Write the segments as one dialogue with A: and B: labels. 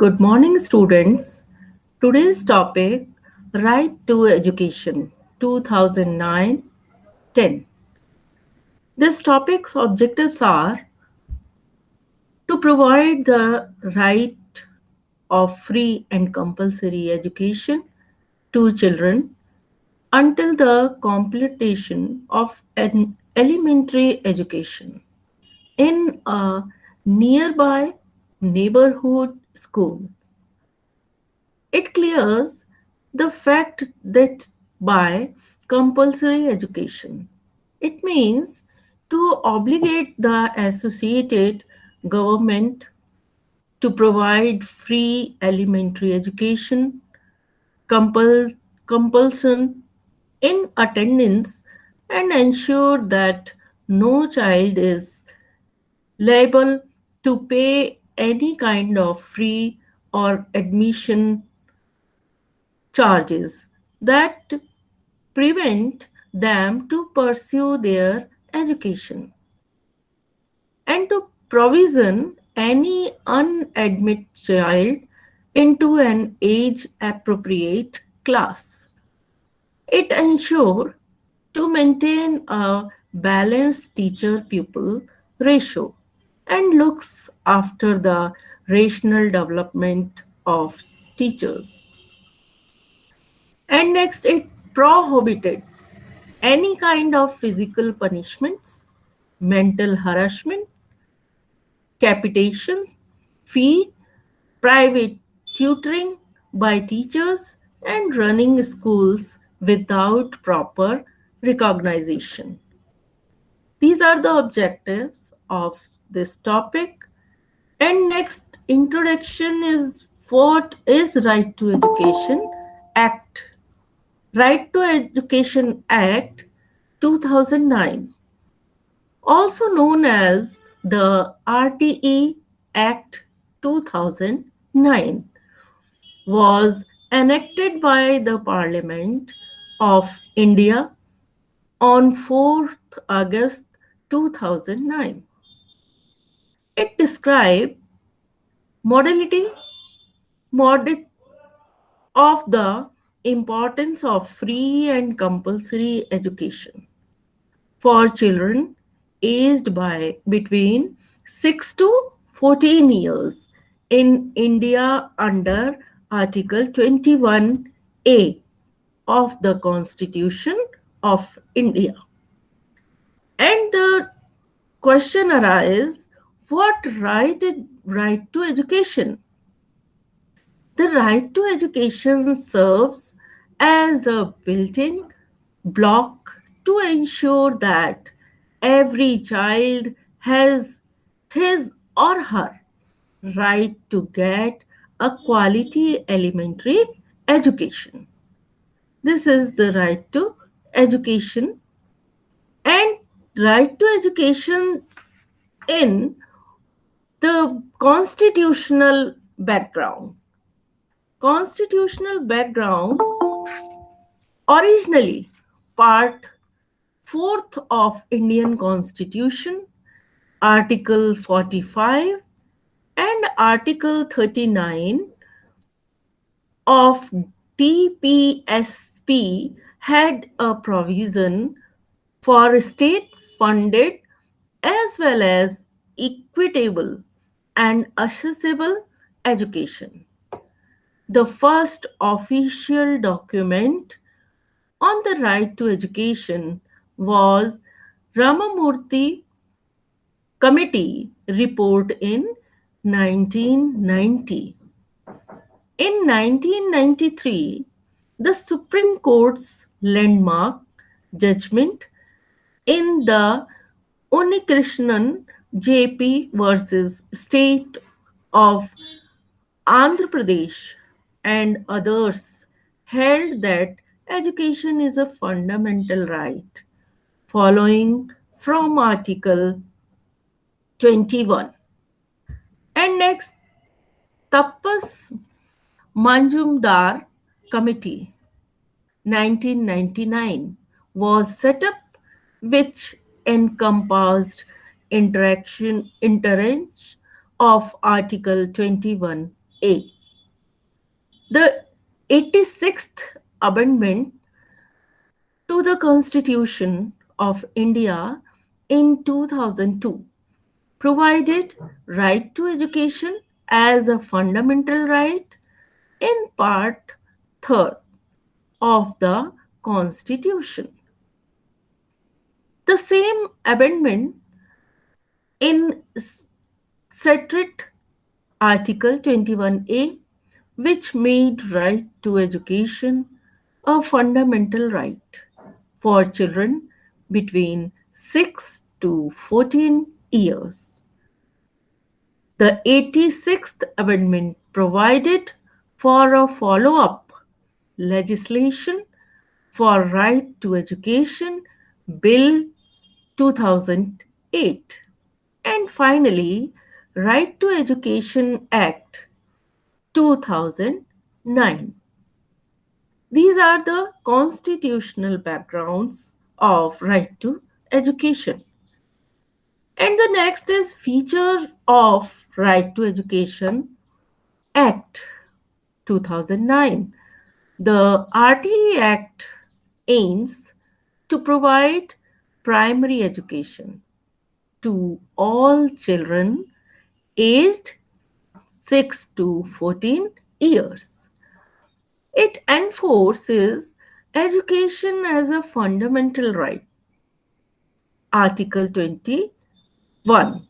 A: Good morning, students. Today's topic Right to Education 2009 10. This topic's objectives are to provide the right of free and compulsory education to children until the completion of an elementary education in a nearby neighborhood school. It clears the fact that by compulsory education, it means to obligate the associated government to provide free elementary education, compul- compulsion in attendance, and ensure that no child is liable to pay any kind of free or admission charges that prevent them to pursue their education and to provision any unadmitted child into an age appropriate class. It ensures to maintain a balanced teacher pupil ratio and looks after the rational development of teachers. And next, it prohibits any kind of physical punishments, mental harassment, capitation, fee, private tutoring by teachers, and running schools without proper recognition. These are the objectives of this topic. And next, introduction is what is Right to Education Act. Right to Education Act 2009, also known as the RTE Act 2009, was enacted by the Parliament of India on 4th August 2009. It describes modality mod- of the importance of free and compulsory education for children aged by between 6 to 14 years in India under Article 21A of the Constitution of India. And the question arises, what right to education? The right to education serves as a built-in block to ensure that every child has his or her right to get a quality elementary education. This is the right to education and right to education in the constitutional background. Constitutional background originally part 4th of Indian Constitution, Article 45 and Article 39 of TPSP had a provision for state funded as well as equitable and accessible education. The first official document on the right to education was Ramamurthy Committee report in 1990. In 1993, the Supreme Court's landmark judgment in the Unikrishnan JP versus State of Andhra Pradesh and others held that education is a fundamental right following from Article 21. And next, Tapas Manjumdar Committee 1999 was set up, which encompassed interaction of Article 21A. The 86th Amendment to the Constitution of India in 2002 provided right to education as a fundamental right in part 3rd of the Constitution. The same amendment in Statute Article 21A, which made right to education a fundamental right for children between 6 to 14 years. The 86th Amendment provided for a follow up legislation for Right to Education Bill 2008. And finally, Right to Education Act 2009. These are the constitutional backgrounds of right to education. And the next is feature of Right to Education Act 2009. The RTE Act aims to provide primary education to all children aged 6 to 14 years. It enforces education as a fundamental right. Article 21.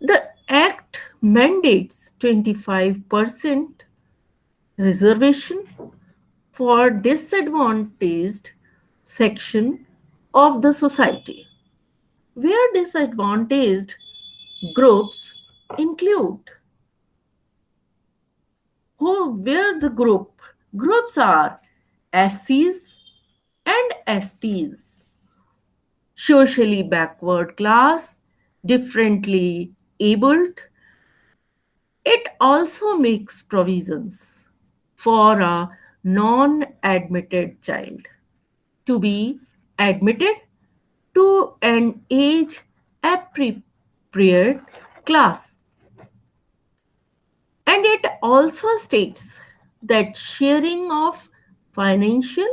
A: The Act mandates 25% reservation for disadvantaged section of the society, where disadvantaged groups include where the groups are SCs and STs, socially backward class, differently abled. It also makes provisions for a non admitted child to be admitted to an age appropriate class. And it also states that sharing of financial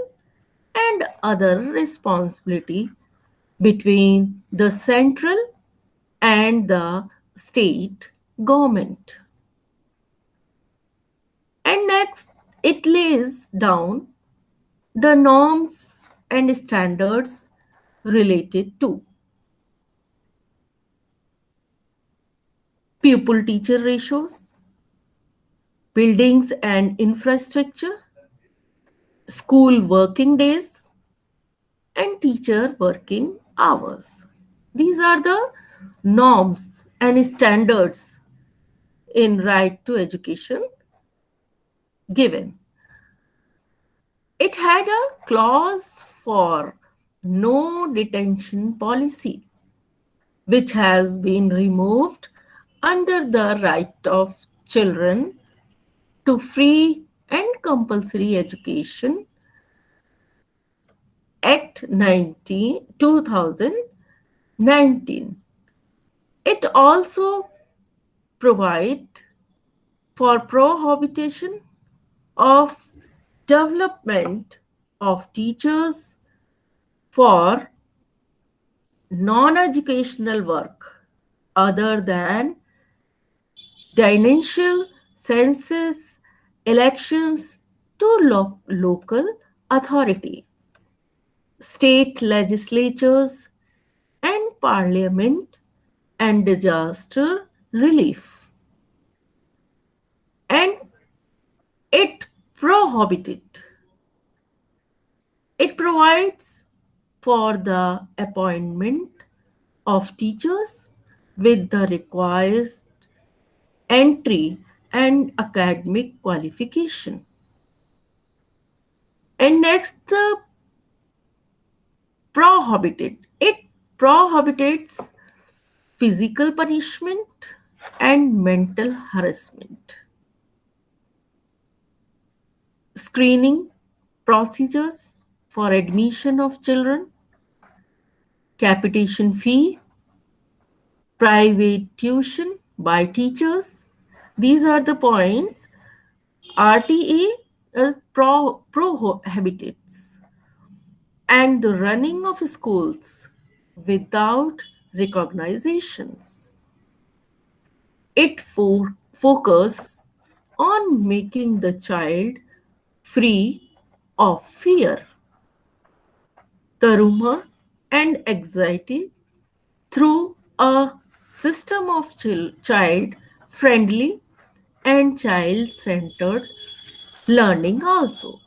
A: and other responsibility between the central and the state government. And next, it lays down the norms and standards related to pupil teacher ratios, buildings and infrastructure, school working days, and teacher working hours. These are the norms and standards in right to education given. It had a clause for no detention policy, which has been removed under the right of children to free and compulsory education Act 2019. It also provides for prohibition of development of teachers for non-educational work other than financial census elections to local authority, state legislatures and parliament and disaster relief. And it prohibited, it provides for the appointment of teachers with the required entry and academic qualification. And next, the prohibited. It prohibits physical punishment and mental harassment. Screening procedures for admission of children, capitation fee, private tuition by teachers. These are the points RTE is prohibits and the running of schools without recognitions. It focuses on making the child free of fear, trauma, and anxiety through a system of child friendly and child centered learning also.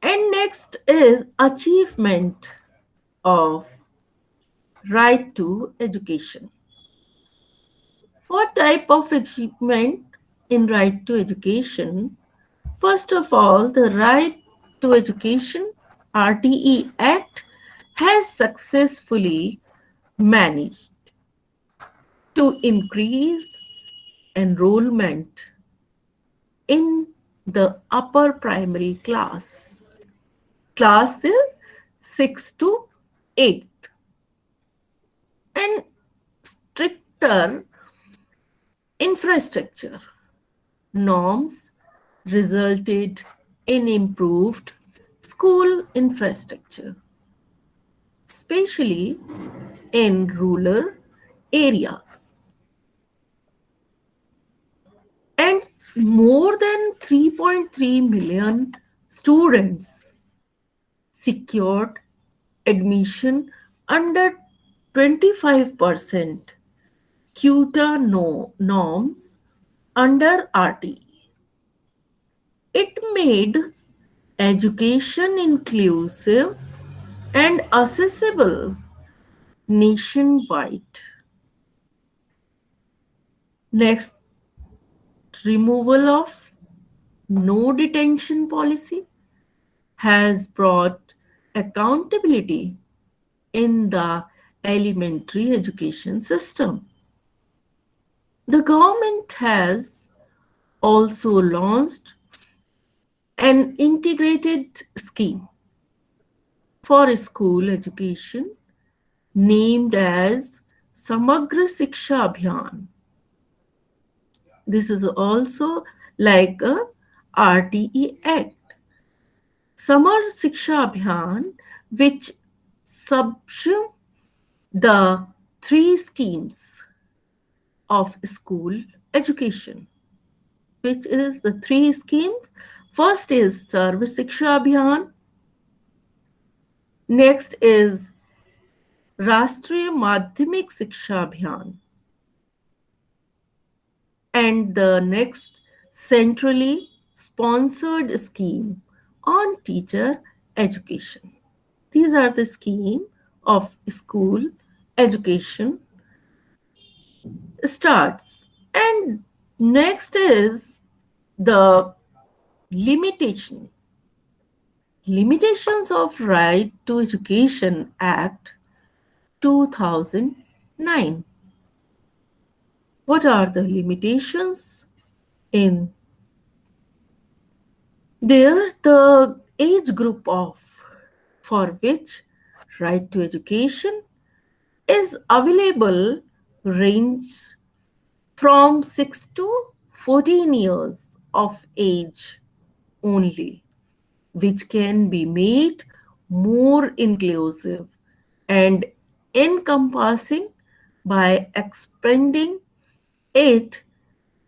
A: And next is achievement of right to education. What type of achievement in right to education? First of all, the right to education RTE Act has successfully managed to increase enrollment in the upper primary classes 6 to 8, and stricter infrastructure norms resulted in improved school infrastructure, especially in rural areas. And more than 3.3 million students secured admission under 25% quota norms under RTE. It made education inclusive and accessible nationwide. Next, removal of no detention policy has brought accountability in the elementary education system. The government has also launched an integrated scheme for school education named as Samagra Siksha Abhiyan. This is also like a RTE Act. Samar Siksha Abhiyan, which subsume the three schemes of school education, which is the three schemes. First is Sarva Siksha Abhiyan, next is Rashtriya Madhyamik Siksha Abhiyan, and the next centrally sponsored scheme on teacher education. These are the scheme of school education starts. And next is the limitation. Limitations of Right to Education Act 2009. What are the limitations? In there, the age group of for which right to education is available range from 6 to 14 years of age only, which can be made more inclusive and encompassing by expanding it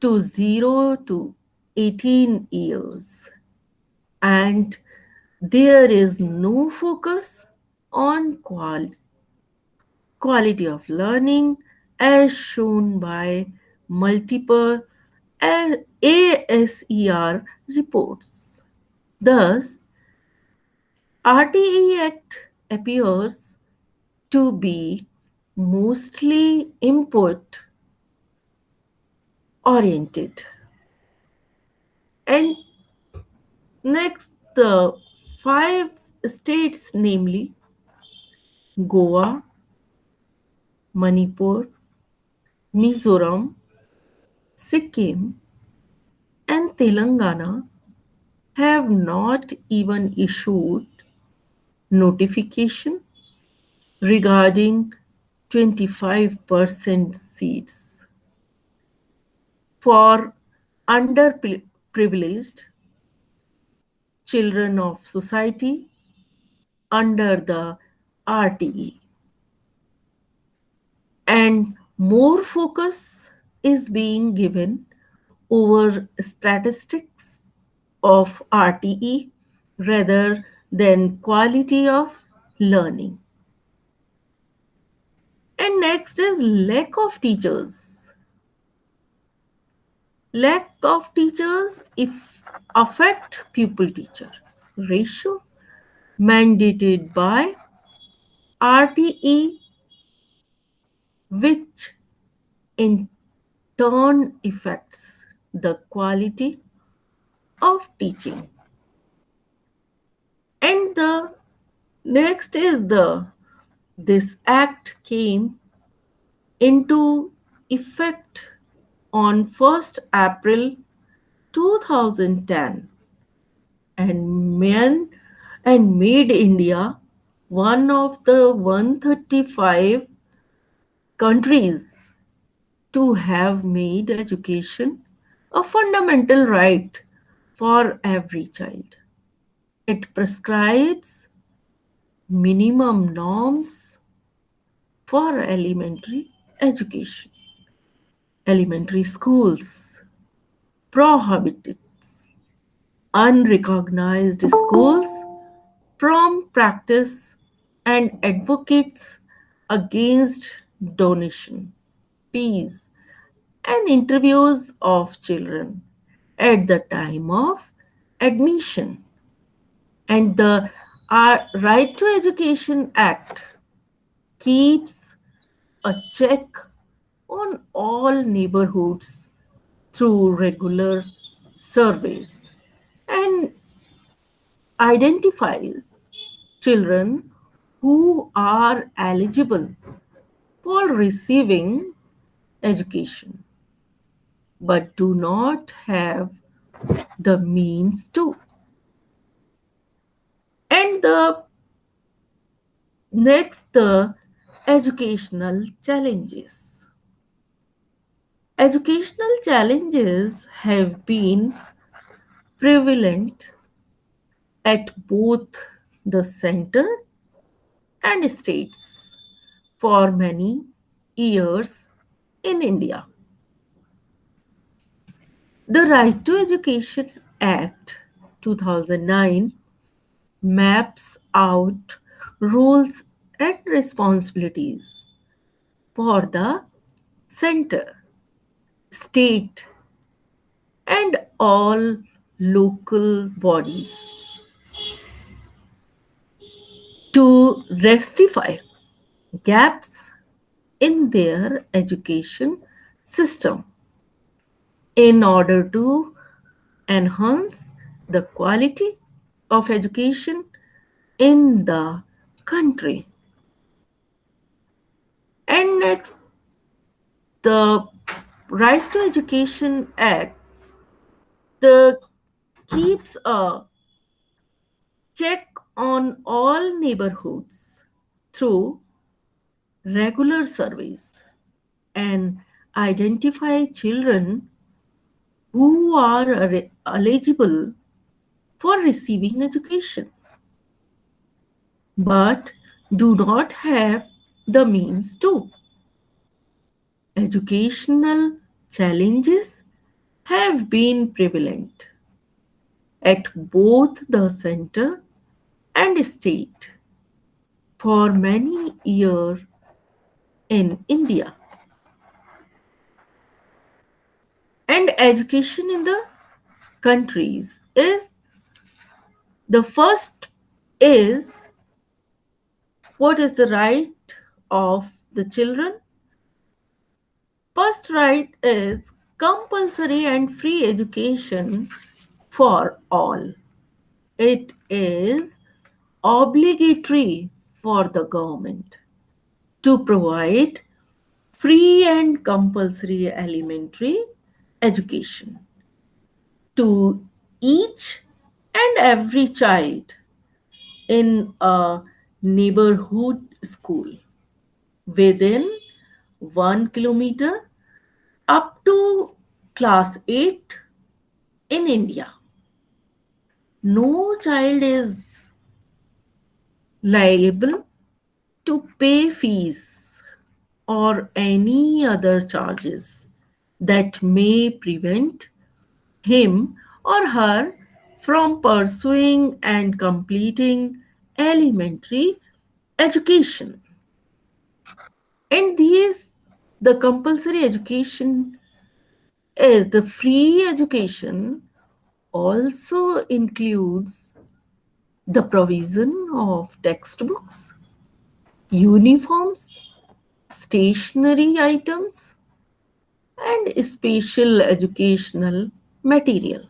A: to 0 to 18 years. And there is no focus on quality of learning as shown by multiple ASER reports. Thus, RTE Act appears to be mostly input oriented. And next, the five states, namely Goa, Manipur, Mizoram, Sikkim, and Telangana, have not even issued notification regarding 25% seats for underprivileged children of society under the RTE. And more focus is being given over statistics of RTE rather than quality of learning. And next is lack of teachers. Lack of teachers if affect pupil teacher ratio mandated by RTE, which in turn affects the quality of teaching. And the next is the this act came into effect on 1st April 2010 and made India one of the 135 countries to have made education a fundamental right for every child. It prescribes minimum norms for elementary education. Elementary schools prohibits unrecognized schools from practice and advocates against donation, fees, and interviews of children at the time of admission. And the Right to Education Act keeps a check on all neighborhoods through regular surveys and identifies children who are eligible for receiving education but do not have the means to. And the next, the educational challenges. Educational challenges have been prevalent at both the center and states for many years in India. The Right to Education Act 2009 maps out roles and responsibilities for the center, state, and all local bodies to rectify gaps in their education system in order to enhance the quality of education in the country. And next, the Right to Education Act the keeps a check on all neighborhoods through regular surveys and identify children who are eligible for receiving education but do not have the means to. Educational challenges have been prevalent at both the center and state for many years in India. And education in the countries is the first is what is the right of the children. First right is compulsory and free education for all. It is obligatory for the government to provide free and compulsory elementary education to each and every child in a neighborhood school within 1 kilometer up to class 8 In India, no child is liable to pay fees or any other charges that may prevent him or her from pursuing and completing elementary education. And these, the compulsory education is the free education, also includes the provision of textbooks, uniforms, stationery items, and special educational material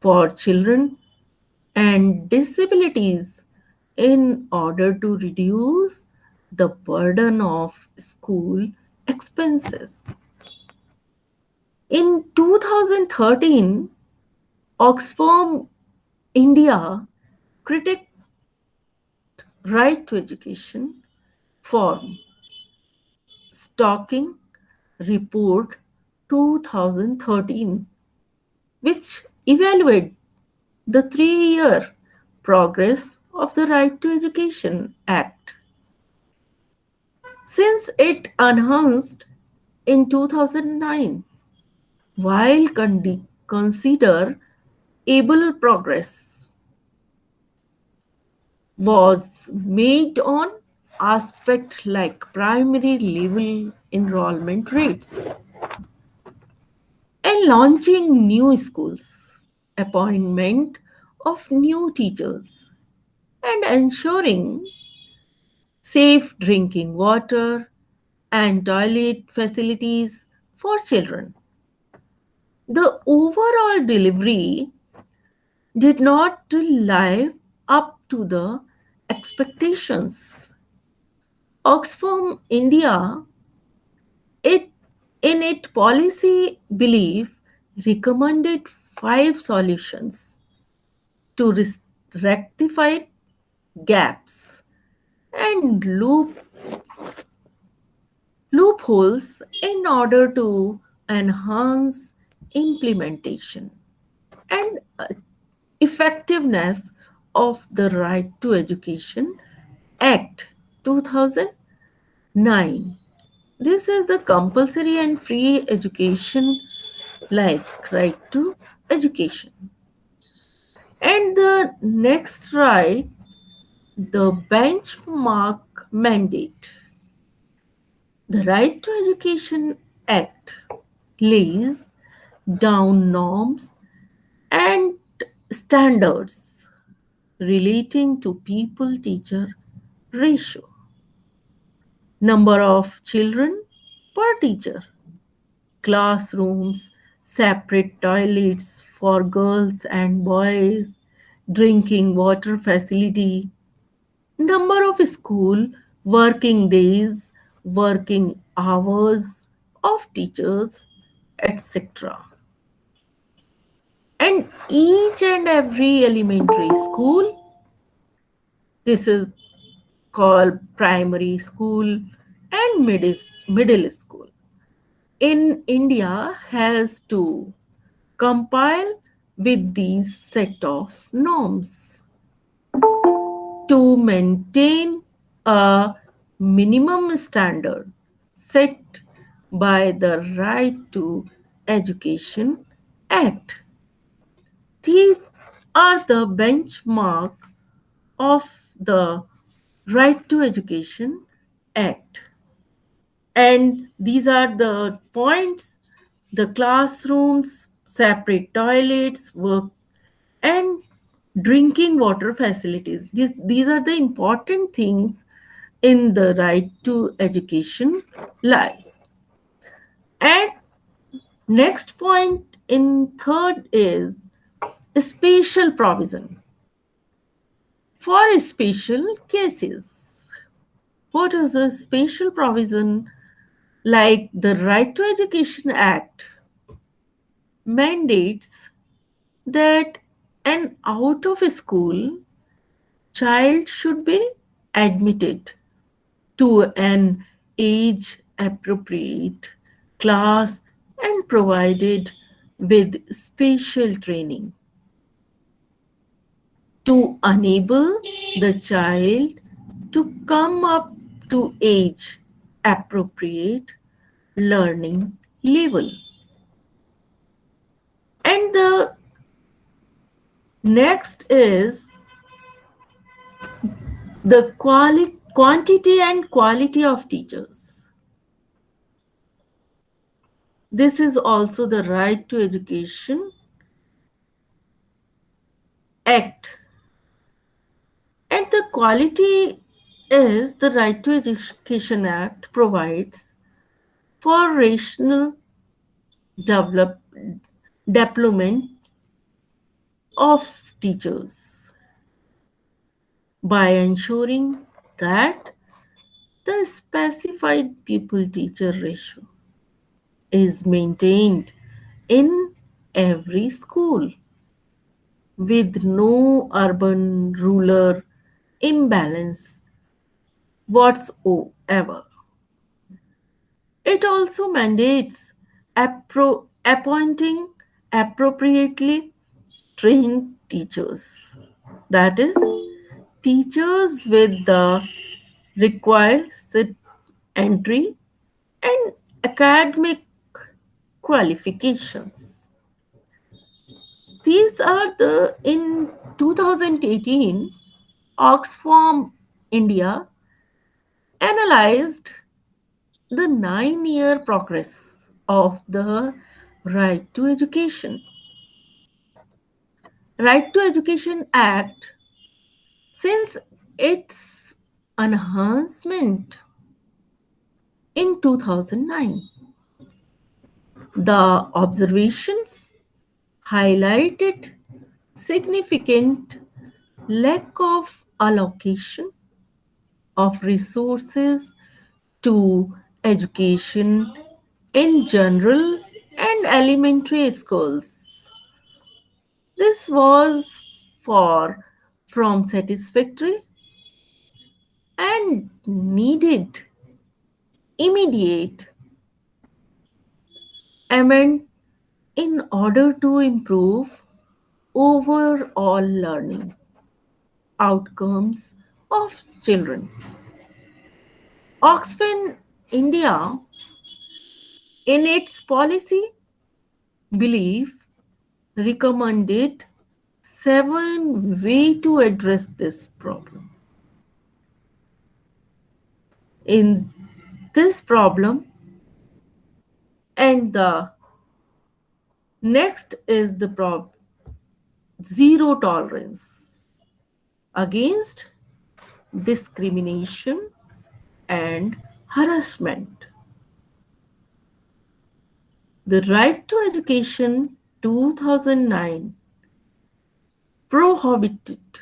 A: for children and disabilities in order to reduce the burden of school expenses. In 2013, Oxfam India Critic Right to Education Forum Stalking Report 2013, which evaluated the 3-year progress of the Right to Education Act since it enhanced in 2009. While consider able progress was made on aspects like primary level enrollment rates and launching new schools, appointment of new teachers, and ensuring safe drinking water and toilet facilities for children. The overall delivery did not live up to the expectations. Oxfam India, it in its policy belief, recommended 5 solutions to rectify gaps and loopholes in order to enhance implementation and effectiveness of the Right to Education Act 2009. This is the compulsory and free education, like right to education. And the next right, the benchmark mandate. The Right to Education Act lays down norms and standards relating to people teacher ratio, number of children per teacher, classrooms, separate toilets for girls and boys, drinking water facility, number of school working days, working hours of teachers, etc. And each and every elementary school, this is called primary school and middle school in India, has to compile with these set of norms to maintain a minimum standard set by the Right to Education Act. These are the benchmark of the Right to Education Act. And these are the points: the classrooms, separate toilets, work, and drinking water facilities. These are the important things in the right to education lies. And next point in third is special provision for special cases. What is the special provision? Like the Right to Education Act mandates that an out of school child should be admitted to an age appropriate class and provided with special training to enable the child to come up to age appropriate learning level. And the next is the quantity and quality of teachers. This is also the Right to Education Act. And the quality is the Right to Education Act provides for rational develop, deployment of teachers by ensuring that the specified pupil teacher ratio is maintained in every school with no urban rural imbalance whatsoever. It also mandates appointing appropriately trained teachers. That is, teachers with the required entry and academic qualifications. These are the in 2018 Oxfam India analyzed the 9-year progress of the Right to Education. Right to Education Act since its enhancement in 2009. The observations highlighted significant lack of allocation of resources to education in general and elementary schools. This was far from satisfactory and needed immediate amendment in order to improve overall learning outcomes of children. Oxfam India, in its policy, believe recommended 7 ways to address this problem. In this problem, and the next is the zero tolerance against discrimination and harassment. The Right to Education 2009 prohibited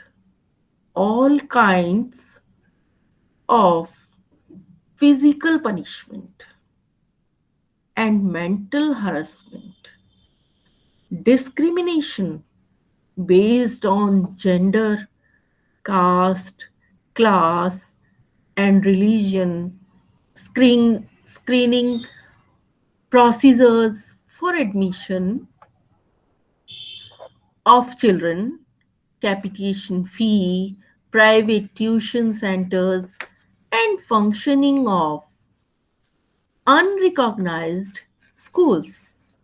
A: all kinds of physical punishment and mental harassment, discrimination based on gender, caste, class, and religion, screening procedures for admission of children, capitation fee, private tuition centers, and functioning of unrecognized schools.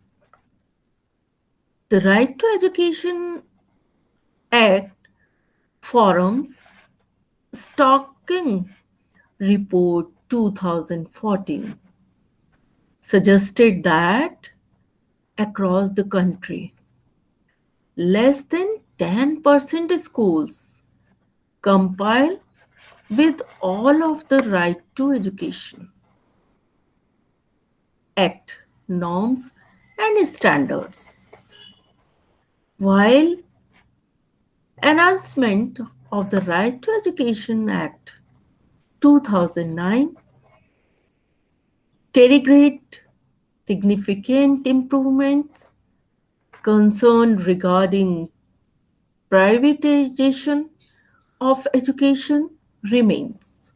A: The Right to Education Act forums Stalking Report 2014 suggested that across the country, less than 10% schools compile with all of the Right to Education Act norms and standards. While enhancement of the Right to Education Act 2009 integrate significant improvements concerned regarding privatization of education remains.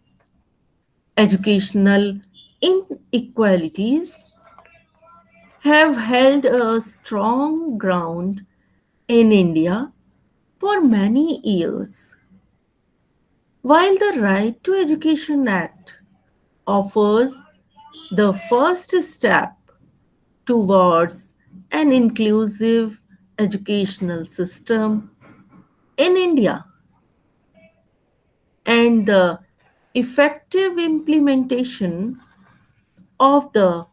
A: Educational inequalities have held a strong ground in India for many years. While the Right to Education Act offers the first step towards an inclusive educational system in India, and the effective implementation of the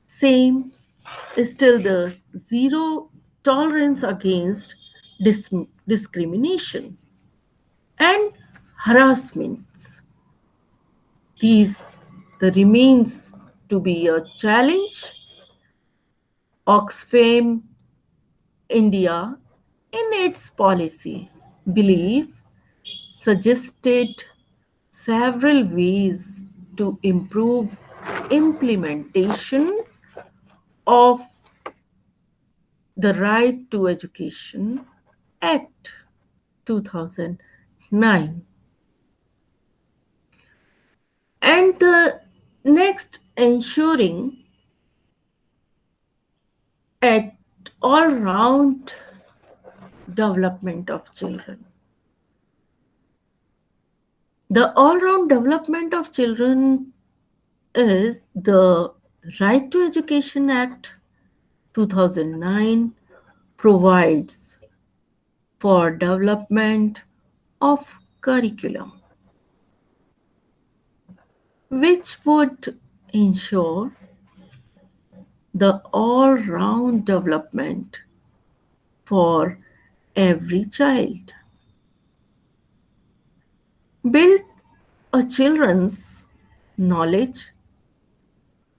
A: same is still the zero tolerance against discrimination and harassments. These the remains to be a challenge. Oxfam India in its policy belief suggested several ways to improve implementation of the Right to Education Act 2009. And the next, ensuring at all round development of children. The all round development of children is the Right to Education Act 2009 provides for development of curriculum which would ensure the all round development for every child. Build a children's knowledge,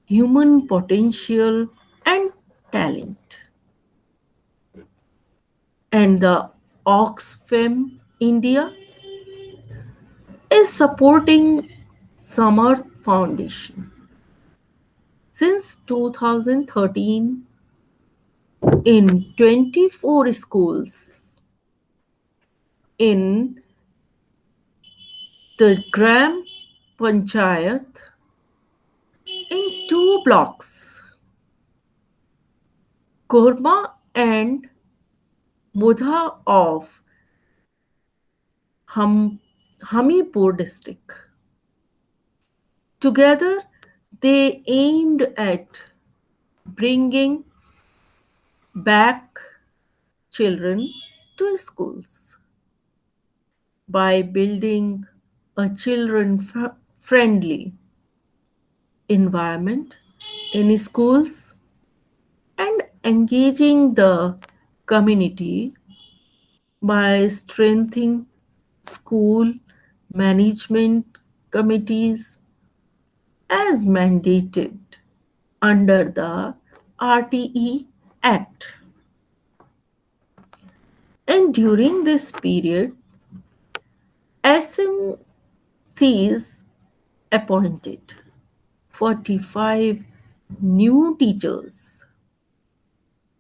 A: human potential, and talent. And the Oxfam India is supporting Summer Foundation. Since 2013, in 24 schools in the Gram Panchayat in two blocks, Korma and Mudha of Hamipur district. Together, they aimed at bringing back children to schools by building a children friendly environment in schools and engaging the community by strengthening school management committees as mandated under the RTE Act. And during this period, SMCs appointed 45 new teachers.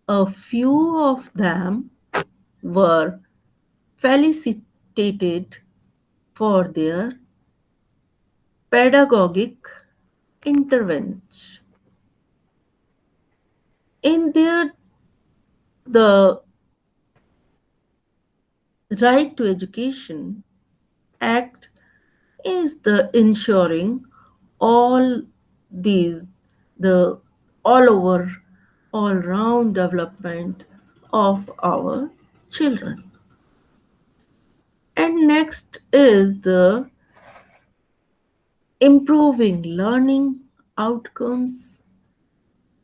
A: A few of them were felicitated for their pedagogic intervention. In their the Right to Education Act is the ensuring all these the all over all round development of our children. And next is the improving learning outcomes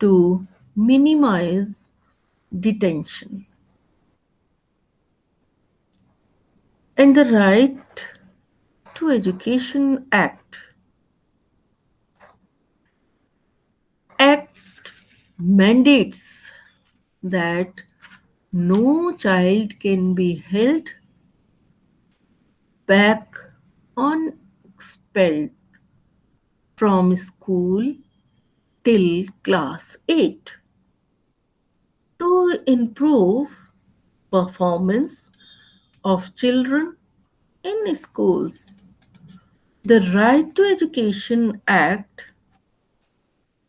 A: to minimize detention. And the Right to Education Act mandates that no child can be held back or expelled from school till class 8 to improve performance of children in schools. The Right to Education Act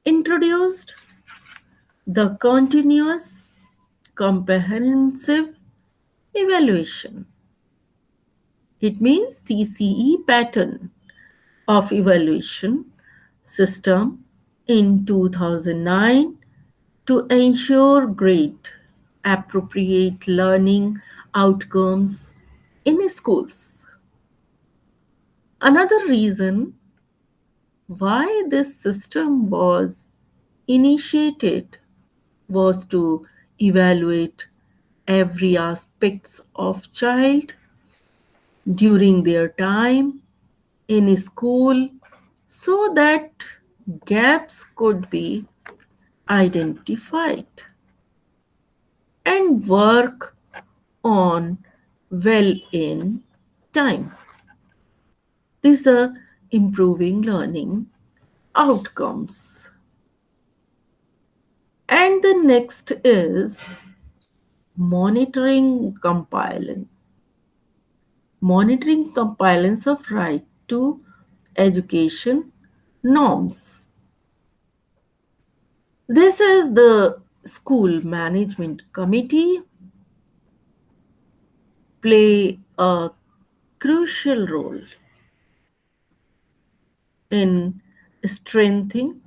A: introduced The continuous comprehensive evaluation. It means CCE pattern of evaluation system in 2009 to ensure great appropriate learning outcomes in schools. Another reason why this system was initiated was to evaluate every aspects of child during their time in school so that gaps could be identified and work on well in time. These are improving learning outcomes. And the next is monitoring compliance. Monitoring compliance of right to education norms. This is the school management committee play a crucial role in strengthening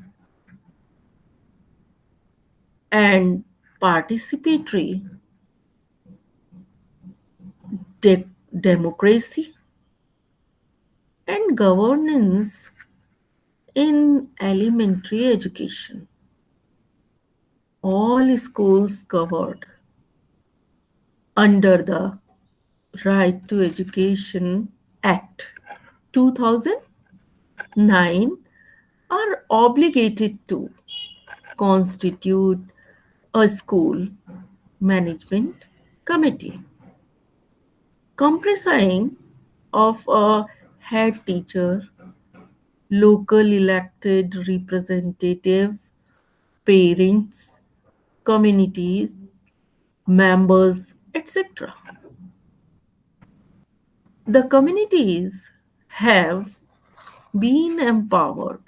A: and participatory democracy and governance in elementary education. All schools covered under the Right to Education Act 2009 are obligated to constitute a school management committee comprising of a head teacher, local elected representative, parents, communities, members, etc. The communities have been empowered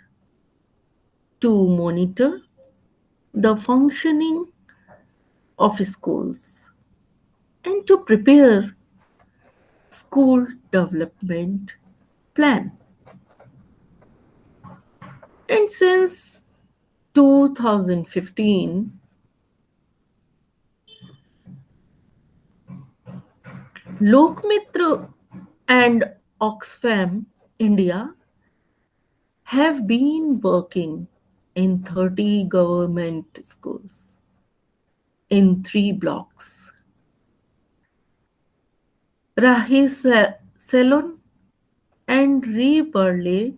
A: to monitor the functioning of schools and to prepare school development plan. And since 2015, Lokmitra and Oxfam India have been working in 30 government schools in three blocks. Rahi Salon and Rebarle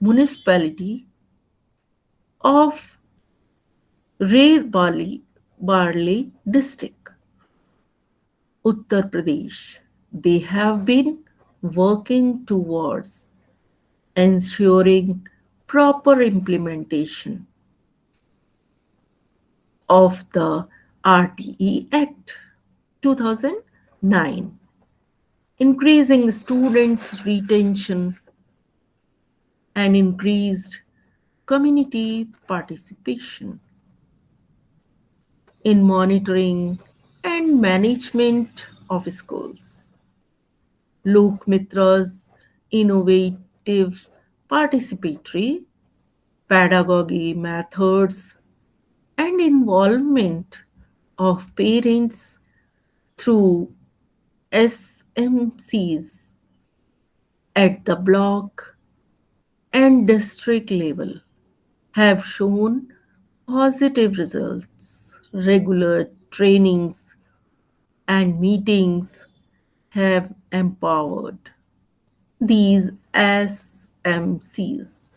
A: municipality of Barley district, Uttar Pradesh. They have been working towards ensuring proper implementation of the RTE Act 2009, increasing students' retention and increased community participation in monitoring and management of schools. Lok Mitra's innovative participatory pedagogy methods and involvement of parents through SMCs at the block and district level have shown positive results. Regular trainings and meetings have empowered these SMCs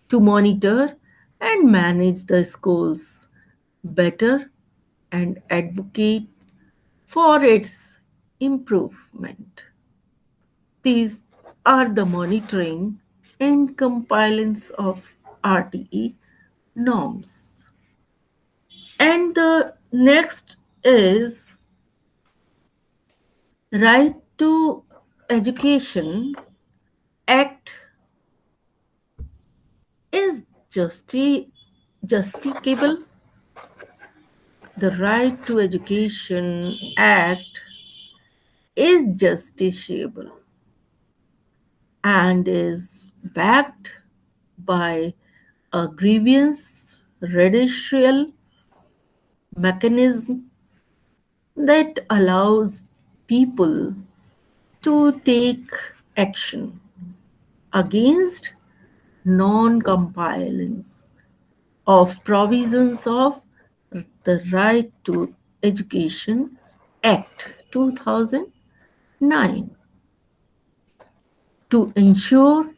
A: to monitor and manage the schools better and advocate for its improvement. These are the monitoring and compliance of RTE norms. And the next is Right to Education Act is justicable The Right to Education Act is justiciable and is backed by a grievance redressal mechanism that allows people to take action against non-compliance of provisions of the Right to Education Act 2009 to ensure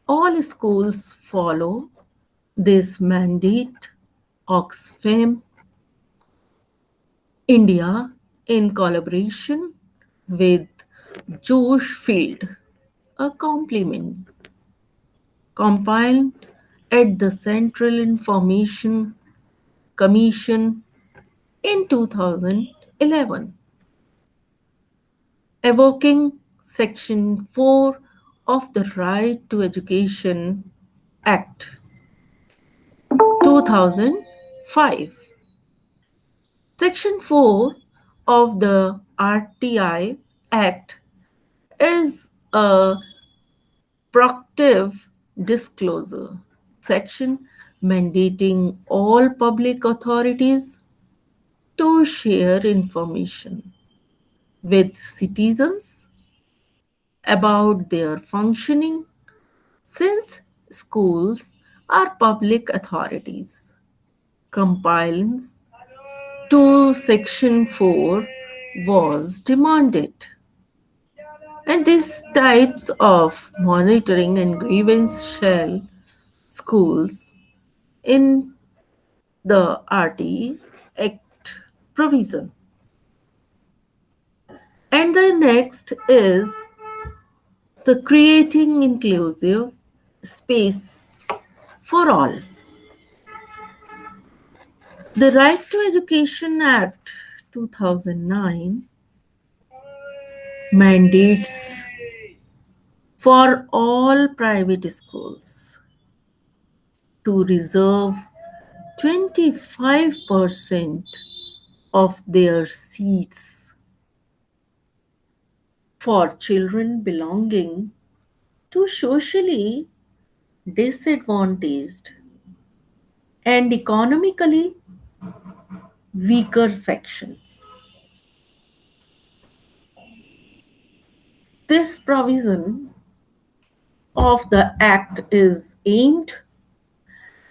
A: all schools follow this mandate. Oxfam India, in collaboration with Josh Field, a compliment compiled at the Central Information Commission in 2011, evoking Section 4 of the Right to Education Act 2005. Section 4 of the RTI Act is a proactive disclosure section mandating all public authorities to share information with citizens about their functioning since schools are public authorities. Compliance to Section 4 was demanded, and these types of monitoring and grievance shall schools in the RTE Act provision. And the next is the creating inclusive space for all. The Right to Education Act 2009 mandates for all private schools to reserve 25% of their seats for children belonging to socially disadvantaged and economically weaker sections. This provision of the Act is aimed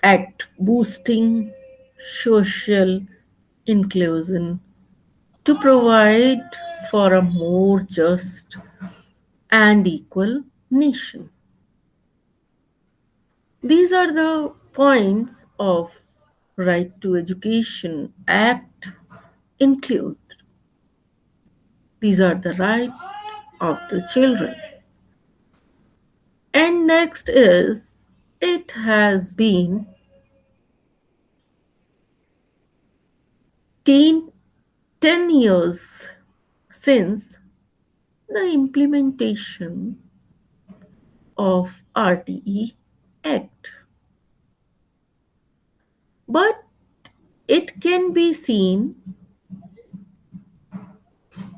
A: at boosting social inclusion to provide for a more just and equal nation. These are the points of Right to Education Act include. These are the right of the children. And next is it has been 10, 10 years since the implementation of RTE Act. But it can be seen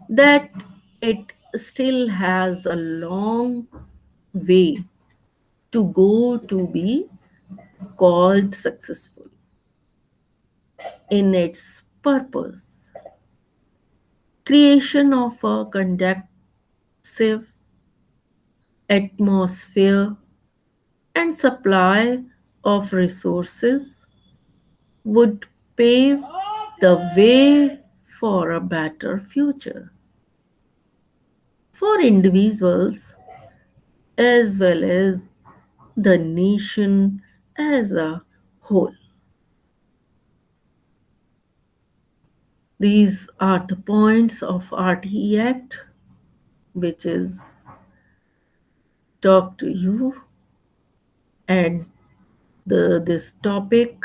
A: that it still has a long way to go to be called successful in its purpose. Creation of a conducive atmosphere and supply of resources would pave the way for a better future for individuals as well as the nation as a whole. These are the points of RTE Act which is talked to you, and this topic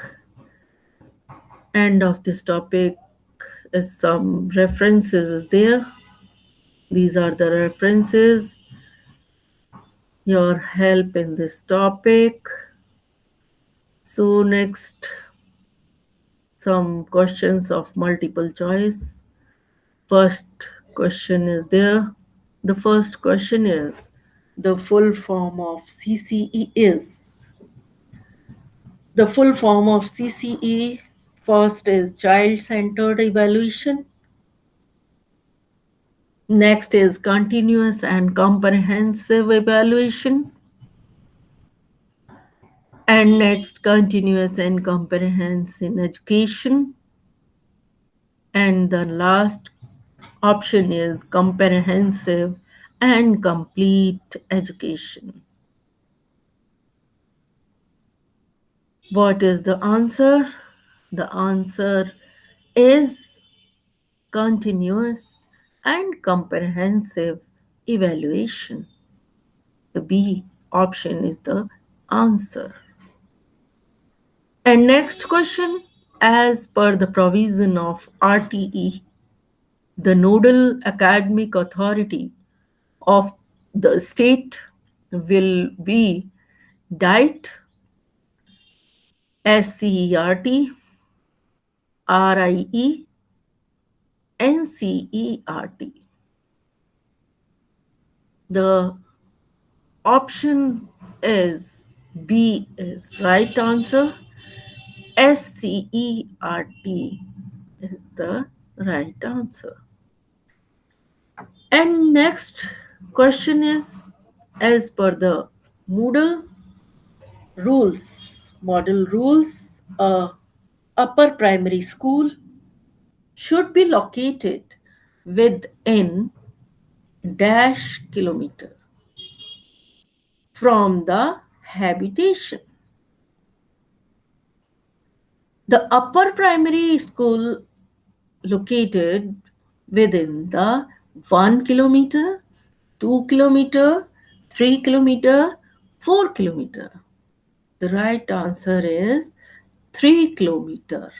A: end of this topic is some references is there. These are the references your help in this topic. So next some questions of multiple choice. First question is there. The first question is the full form of CCE is. The full form of CCE first is child centered evaluation. Next is continuous and comprehensive evaluation. And next, continuous and comprehensive education. And the last option is comprehensive and complete education. What is the answer? The answer is continuous and comprehensive evaluation. The B option is the answer. And next question, as per the provision of RTE, the nodal academic authority of the state will be DIET, SCERT, RIE, NCERT. The option is B is right answer. SCERT is the right answer. And next question is, as per the Moodle rules, model rules, a upper primary school should be located within dash kilometer from the habitation. The upper primary school located within the 1 kilometer, 2 kilometer, 3 kilometer, 4 kilometer. The right answer is 3 kilometer.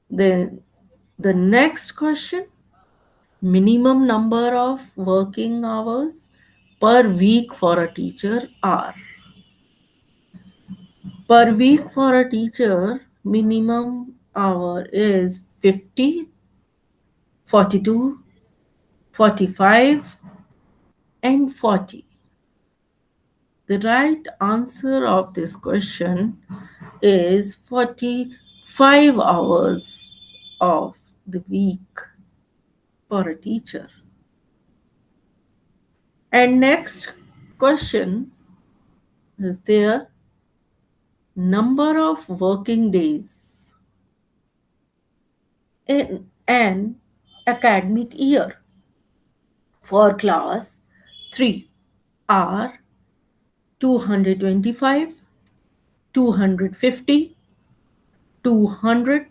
A: Then the next question, minimum number of working hours per week for a teacher are. Per week for a teacher, minimum hour is 50, 42, 45, and 40. The right answer of this question is 45 hours of the week for a teacher. And next question is there number of working days in an academic year for class 3 are 225, 250, 200,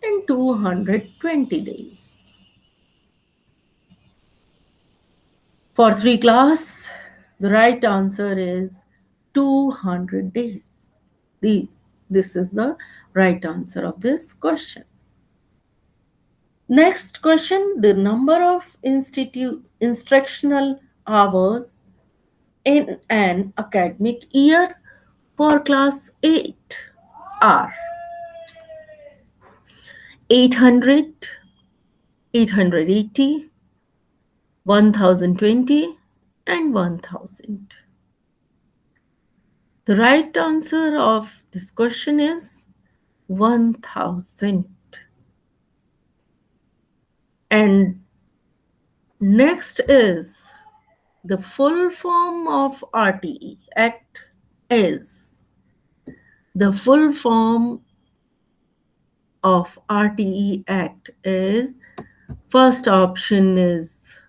A: and 220 days. For 3 class, the right answer is 200 days. This is the right answer of this question. Next question, the number of instructional hours in an academic year for class 8 are 800, 880, 1020, and 1000. The right answer of this question is 1000. And next is the full form of RTE Act is. The full form of RTE Act is, first option is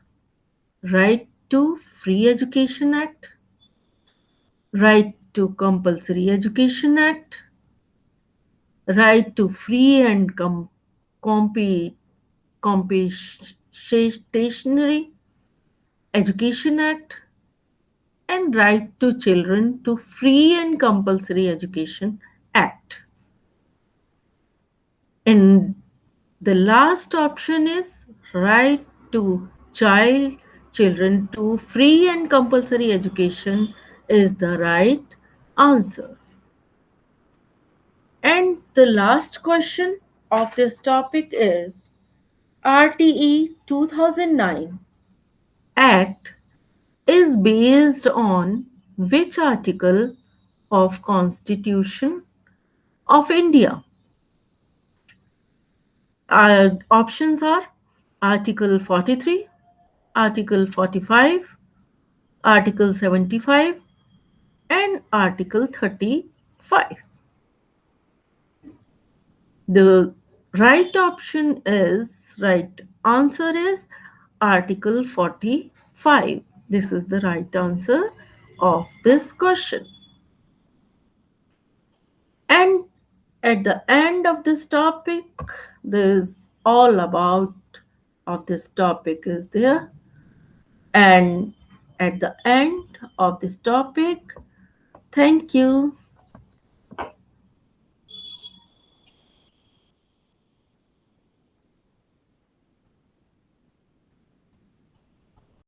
A: Right to Free Education Act, Right to Compulsory Education Act, Right to Free and Compensatory Education Act, and Right to Children to Free and Compulsory Education Act. And the last option is Right to Children to Free and Compulsory Education is the right answer. And the last question of this topic is RTE 2009 Act is based on which article of Constitution of India? Our options are Article 43, Article 45, Article 75, and Article 35. The right answer is Article 45. This is the right answer of this question. And at the end of this topic, there's all about of this topic is there. And at the end of this topic, thank you.